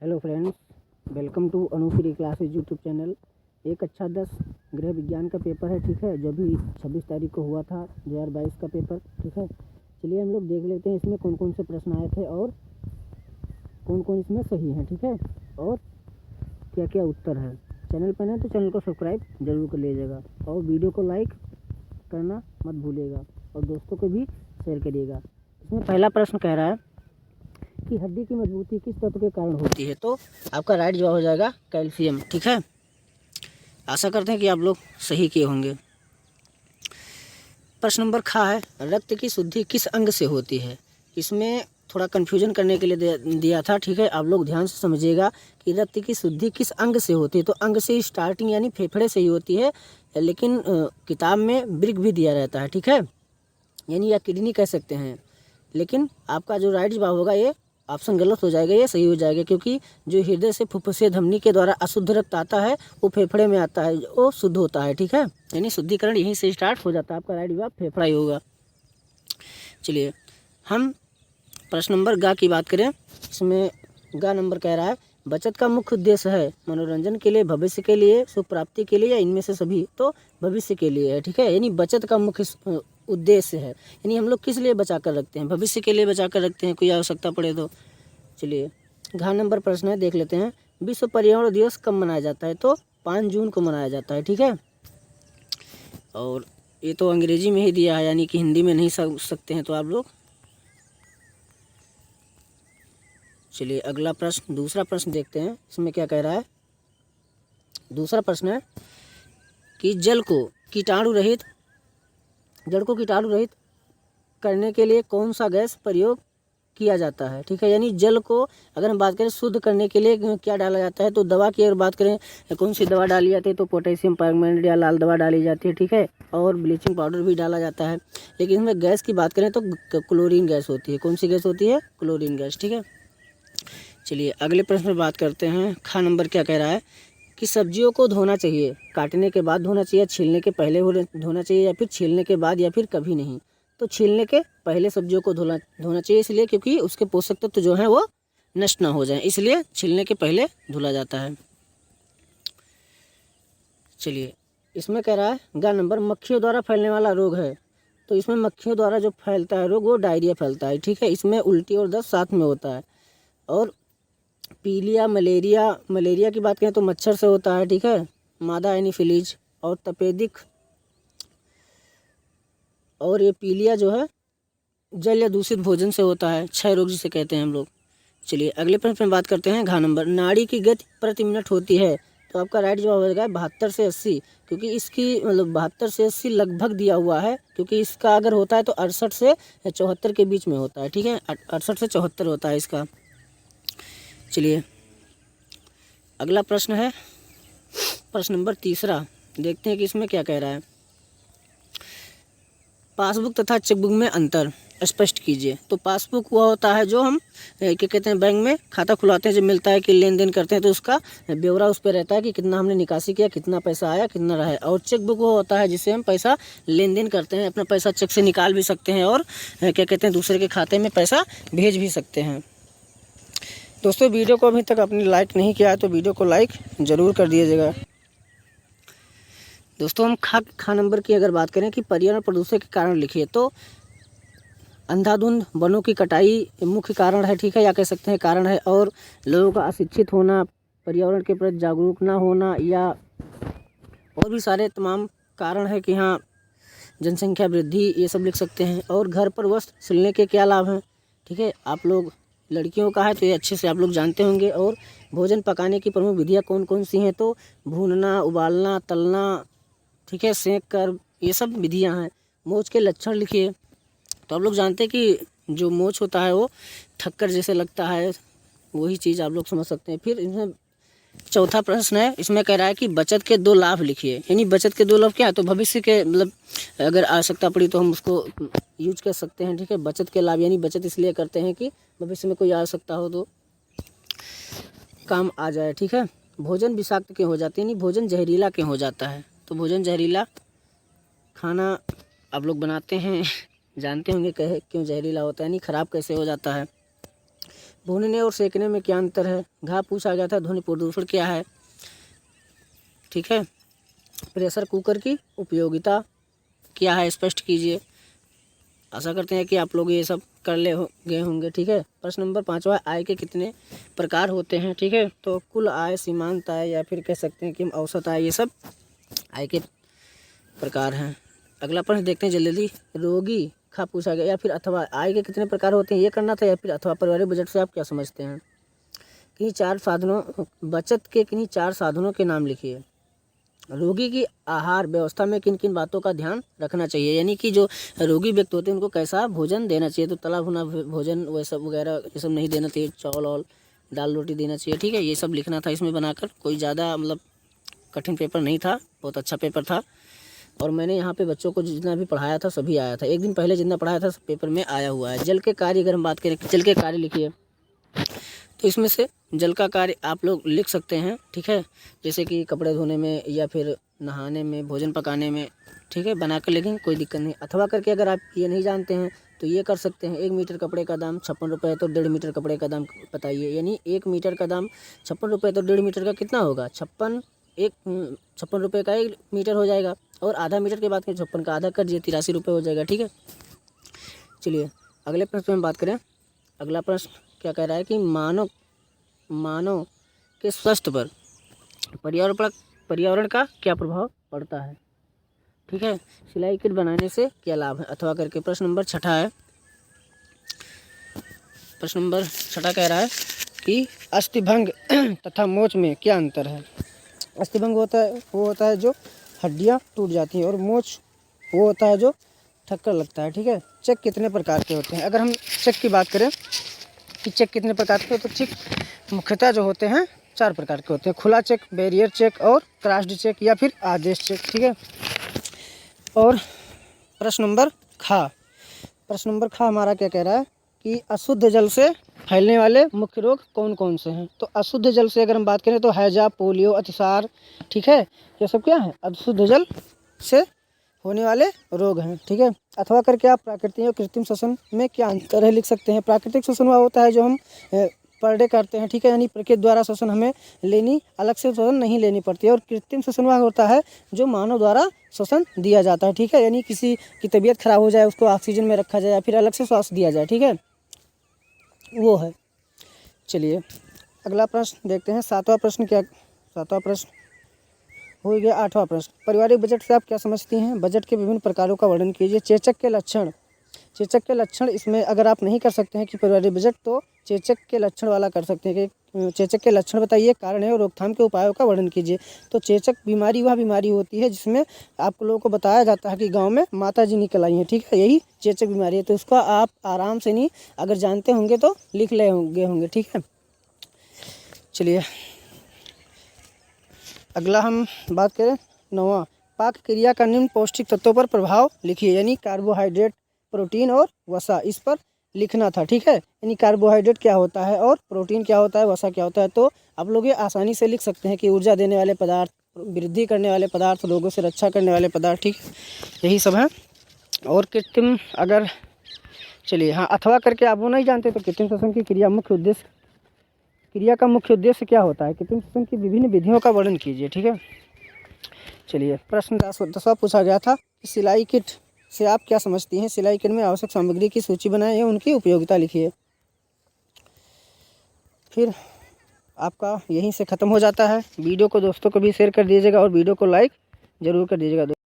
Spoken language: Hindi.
Hello friends, welcome to Anufree classes YouTube channel. एक अच्छा 10 गृह विज्ञान का पेपर है, ठीक है, जो भी 26 तारीख को हुआ था 2022 का पेपर, ठीक है। चलिए हम लोग देख लेते हैं इसमें कौन कौन से प्रश्न आए थे और कौन कौन इसमें सही हैं, ठीक है, और क्या क्या उत्तर है। चैनल पर है तो चैनल को सब्सक्राइब जरूर कर लीजिएगा और वीडियो को लाइक करना मत भूलिएगा और दोस्तों को भी शेयर करिएगा। इसमें पहला प्रश्न कह रहा है कि हड्डी की मजबूती किस तत्व के कारण होती है, तो आपका राइट जवाब हो जाएगा कैल्शियम, ठीक है। आशा करते हैं कि आप लोग सही किए होंगे। प्रश्न नंबर खा है, रक्त की शुद्धि किस अंग से होती है। इसमें थोड़ा कन्फ्यूजन करने के लिए दिया था, ठीक है। आप लोग ध्यान से समझिएगा कि रक्त की शुद्धि किस अंग से होती है, तो अंग से स्टार्टिंग यानी फेफड़े से ही होती है, लेकिन किताब में वृक्क भी दिया रहता है, ठीक है, यानी या किडनी कह सकते हैं। लेकिन आपका जो राइट जवाब होगा ये ऑप्शन गलत हो जाएगा, ये सही हो जाएगा, क्योंकि जो हृदय से फुफ्फुसे धमनी के द्वारा अशुद्ध रक्त आता है वो फेफड़े में आता है, वो शुद्ध होता है, ठीक है, यानी शुद्धिकरण यहीं से स्टार्ट हो जाता है। आपका राइट जवाब फेफड़ा ही होगा। चलिए हम प्रश्न नंबर गा की बात करें। इसमें गा नंबर कह रहा है, बचत का मुख्य उद्देश्य है मनोरंजन के लिए, भविष्य के लिए, सुख प्राप्ति के लिए या इनमें से सभी, तो भविष्य के लिए है, ठीक है, यानी बचत का मुख्य उद्देश्य है, यानी हम लोग किस लिए बचा कर रखते हैं, भविष्य के लिए बचा कर रखते हैं, कोई आवश्यकता पड़े तो। चलिए घ नंबर प्रश्न है, देख लेते हैं। विश्व पर्यावरण दिवस कब मनाया जाता है, तो 5 जून को मनाया जाता है, ठीक है। और ये तो अंग्रेजी में ही दिया है, यानी कि हिंदी में नहीं समझ सकते हैं तो आप लोग। चलिए अगला प्रश्न, दूसरा प्रश्न देखते हैं। इसमें क्या कह रहा है, दूसरा प्रश्न है कि जल को कीटाणु रहित करने के लिए कौन सा गैस प्रयोग किया जाता है, ठीक है, यानी जल को अगर हम बात करें शुद्ध करने के लिए क्या डाला जाता है, तो दवा की अगर बात करें कौन सी दवा डाली जाती है, तो पोटेशियम परमैंगनेट या लाल दवा डाली जाती है, ठीक है, और ब्लीचिंग पाउडर भी डाला जाता है। लेकिन इसमें गैस की बात करें तो क्लोरीन गैस होती है। कौन सी गैस होती है? क्लोरीन गैस, ठीक है। चलिए अगले प्रश्न पर बात करते हैं। खा नंबर क्या कह रहा है कि सब्जियों को धोना चाहिए, काटने के बाद धोना चाहिए, छीलने के पहले धोना चाहिए, या फिर छीलने के बाद, या फिर कभी नहीं। तो छीलने के पहले सब्जियों को धोना चाहिए, इसलिए क्योंकि उसके पोषक तत्व जो हैं वो नष्ट ना हो जाएं, इसलिए छीलने के पहले धुला जाता है। चलिए इसमें कह रहा है गा नंबर, मक्खियों द्वारा फैलने वाला रोग है, तो इसमें मक्खियों द्वारा जो फैलता है रोग वो डायरिया फैलता है, ठीक है। इसमें उल्टी और दस्त साथ में होता है। और पीलिया, मलेरिया की बात करें तो मच्छर से होता है, ठीक है, मादा एनीफिलीज। और तपेदिक, और ये पीलिया जो है जल या दूषित भोजन से होता है, क्षय रोग जिसे कहते हैं हम लोग। चलिए अगले प्रश्न में बात करते हैं। घा नंबर, नाड़ी की गति प्रति मिनट होती है, तो आपका राइट जवाब हो जाएगा 72 से 80, क्योंकि इसकी मतलब 72 से 80 लगभग दिया हुआ है, क्योंकि इसका अगर होता है तो 68 से 74 के बीच में होता है, ठीक है, 68 से 74 होता है इसका। चलिए अगला प्रश्न है प्रश्न नंबर तीसरा, देखते हैं कि इसमें क्या कह रहा है। पासबुक तथा चेकबुक में अंतर स्पष्ट कीजिए। तो पासबुक वह होता है जो हम क्या कहते हैं बैंक में खाता खुलाते हैं, जब मिलता है कि लेन देन करते हैं तो उसका ब्यौरा उस पर रहता है कि कितना हमने निकासी किया, कितना पैसा आया, कितना रहा है। और चेकबुक वो होता है जिससे हम पैसा लेन देन करते हैं, अपना पैसा चेक से निकाल भी सकते हैं और क्या कहते हैं दूसरे के खाते में पैसा भेज भी सकते हैं। दोस्तों वीडियो को अभी तक आपने लाइक नहीं किया है तो वीडियो को लाइक ज़रूर कर दीजिएगा। दोस्तों हम खा नंबर की अगर बात करें कि पर्यावरण प्रदूषण के कारण लिखिए, तो अंधाधुंध वनों की कटाई मुख्य कारण है, ठीक है, या कह सकते हैं कारण है। और लोगों का अशिक्षित होना, पर्यावरण के प्रति जागरूक ना होना, या और भी सारे तमाम कारण है कि हाँ जनसंख्या वृद्धि, ये सब लिख सकते हैं। और घर पर वस्त्र सिलने के क्या लाभ हैं, ठीक है, आप लोग लड़कियों का है तो ये अच्छे से आप लोग जानते होंगे। और भोजन पकाने की प्रमुख विधियाँ कौन कौन सी हैं, तो भूनना, उबालना, तलना, ठीक है, सेंक कर, ये सब विधियाँ हैं। मोच के लक्षण लिखिए, तो आप लोग जानते हैं कि जो मोच होता है वो ठक्कर जैसे लगता है, वही चीज़ आप लोग समझ सकते हैं। फिर इसमें चौथा प्रश्न है, इसमें कह रहा है कि बचत के 2 लाभ लिखिए, यानी बचत के 2 लाभ क्या है, तो भविष्य के मतलब अगर आवश्यकता पड़ी तो हम उसको यूज कर सकते हैं, ठीक है। बचत के लाभ यानी बचत इसलिए करते हैं कि भविष्य में कोई आवश्यकता हो तो काम आ जाए, ठीक है। भोजन विषाक्त क्यों हो जाते हैं, यानी भोजन जहरीला क्यों हो जाता है, तो भोजन जहरीला खाना आप लोग बनाते हैं जानते होंगे क्यों जहरीला होता है, यानी ख़राब कैसे हो जाता है। भूनने और सेकने में क्या अंतर है। घ पूछा गया था ध्वनि प्रदूषण क्या है, ठीक है। प्रेशर कुकर की उपयोगिता क्या है, स्पष्ट कीजिए। आशा करते हैं कि आप लोग ये सब कर गए होंगे, ठीक है। प्रश्न नंबर 5वां, आय के कितने प्रकार होते हैं, ठीक है। तो कुल आय, सीमांत आय या फिर कह सकते हैं कि औसत आय, ये सब आय के प्रकार हैं। अगला प्रश्न देखते हैं जल्दी। रोगी खा पूछा गया या फिर अथवा, आय के कितने प्रकार होते हैं ये करना था, या फिर अथवा पारिवारिक बजट से आप क्या समझते हैं। किन्हीं 4 साधनों, बचत के किन्हीं 4 साधनों के नाम लिखिए। रोगी की आहार व्यवस्था में किन किन बातों का ध्यान रखना चाहिए, यानी कि जो रोगी व्यक्ति होते हैं उनको कैसा भोजन देना चाहिए। तो तला भुना भोजन वैसा वगैरह ये सब नहीं देना चाहिए, चावल और दाल रोटी देना चाहिए, ठीक है। ये सब लिखना था इसमें बनाकर। कोई ज़्यादा मतलब कठिन पेपर नहीं था, बहुत अच्छा पेपर था। और मैंने यहाँ पे बच्चों को जितना भी पढ़ाया था सभी आया था, एक दिन पहले जितना पढ़ाया था सब पेपर में आया हुआ है। जल के कार्य, अगर हम बात करें जल के कार्य लिखिए, तो इसमें से जल का कार्य आप लोग लिख सकते हैं, ठीक है। जैसे कि कपड़े धोने में या फिर नहाने में, भोजन पकाने में, ठीक है, बनाकर लिखेंगे, कोई दिक्कत नहीं। अथवा करके अगर आप ये नहीं जानते हैं तो ये कर सकते हैं। 1 मीटर कपड़े का दाम 56 रुपये, तो 1.5 मीटर कपड़े का दाम बताइए। यानी 1 मीटर का दाम 56 रुपये, तो 1.5 मीटर का कितना होगा, 56 रुपये का 1 मीटर हो जाएगा। और आधा मीटर के बाद 56 का आधा कर दिए, 83 रुपये हो जाएगा, ठीक है। चलिए अगले प्रश्न में बात करें। अगला प्रश्न क्या कह रहा है कि मानव के स्वास्थ्य पर पर्यावरण का क्या प्रभाव पड़ता है, ठीक है। सिलाई किट बनाने से क्या लाभ है, अथवा करके। प्रश्न नंबर 6 है। प्रश्न नंबर 6 कह रहा है कि अस्थिभंग तथा मोच में क्या अंतर है। अस्थिभंग वो होता है जो हड्डियां टूट जाती हैं, और मोच वो होता है जो ठक्कर लगता है, ठीक है। चेक कितने प्रकार के होते हैं। अगर हम चेक की बात करें कि चेक कितने प्रकार के, तो चेक मुख्यतः जो होते हैं 4 प्रकार के होते हैं। खुला चेक, बैरियर चेक और क्रॉस्ड चेक या फिर आदेश चेक, ठीक है। और प्रश्न नंबर ख हमारा क्या कह रहा है कि अशुद्ध जल से फैलने वाले मुख्य रोग कौन कौन से हैं। तो अशुद्ध जल से अगर हम बात करें तो हैजा, पोलियो, अतिसार, ठीक है, ये सब क्या है, अशुद्ध जल से होने वाले रोग हैं, ठीक है। अथवा करके आप प्राकृतिक और कृत्रिम श्वसन में क्या अंतर है लिख सकते हैं। प्राकृतिक श्वसन वह होता है जो हम पर डे करते हैं, ठीक है, यानी प्रकृति द्वारा श्वसन हमें अलग से श्वसन नहीं लेनी पड़ती है। और कृत्रिम श्वसन वह होता है जो मानव द्वारा श्वसन दिया जाता है, ठीक है, यानी किसी की तबीयत खराब हो जाए, उसको ऑक्सीजन में रखा जाए या फिर अलग से श्वास दिया जाए, ठीक है, वो है। चलिए अगला प्रश्न देखते हैं। 7वां प्रश्न हो गया। 8वां प्रश्न, पारिवारिक बजट से आप क्या समझती हैं। बजट के विभिन्न प्रकारों का वर्णन कीजिए। चेचक के लक्षण इसमें अगर आप नहीं कर सकते हैं कि पारिवारिक बजट, तो चेचक के लक्षण वाला कर सकते हैं कि चेचक के लक्षण बताइए, कारण है और रोकथाम के उपायों का वर्णन कीजिए। तो चेचक बीमारी वह बीमारी होती है जिसमें आप लोगों को बताया जाता है कि गांव में माता जी निकल आई हैं, ठीक है, यही चेचक बीमारी है। तो उसका आप आराम से नहीं, अगर जानते होंगे तो लिख ले होंगे, ठीक है। चलिए अगला हम बात करें 9वां, पाक क्रिया का निम्न पौष्टिक तत्वों पर प्रभाव लिखिए। यानी कार्बोहाइड्रेट, प्रोटीन और वसा, इस पर लिखना था, ठीक है। यानी कार्बोहाइड्रेट क्या होता है और प्रोटीन क्या होता है, वसा क्या होता है। तो आप लोग ये आसानी से लिख सकते हैं कि ऊर्जा देने वाले पदार्थ, वृद्धि करने वाले पदार्थ, रोगों से रक्षा करने वाले पदार्थ, ठीक है, यही सब है। और कृत्रिम, अगर चलिए हाँ, अथवा करके आप वो नहीं जानते तो कृत्रिम श्वसन की क्रिया का मुख्य उद्देश्य क्या होता है। कृत्रिम श्वसन की विभिन्न विधियों का वर्णन कीजिए, ठीक है। चलिए प्रश्न 10वां पूछा गया था कि सिलाई किट से आप क्या समझती हैं। सिलाई किट में आवश्यक सामग्री की सूची बनाएं एवं उनकी उपयोगिता लिखिए। फिर आपका यहीं से ख़त्म हो जाता है। वीडियो को दोस्तों को भी शेयर कर दीजिएगा और वीडियो को लाइक ज़रूर कर दीजिएगा।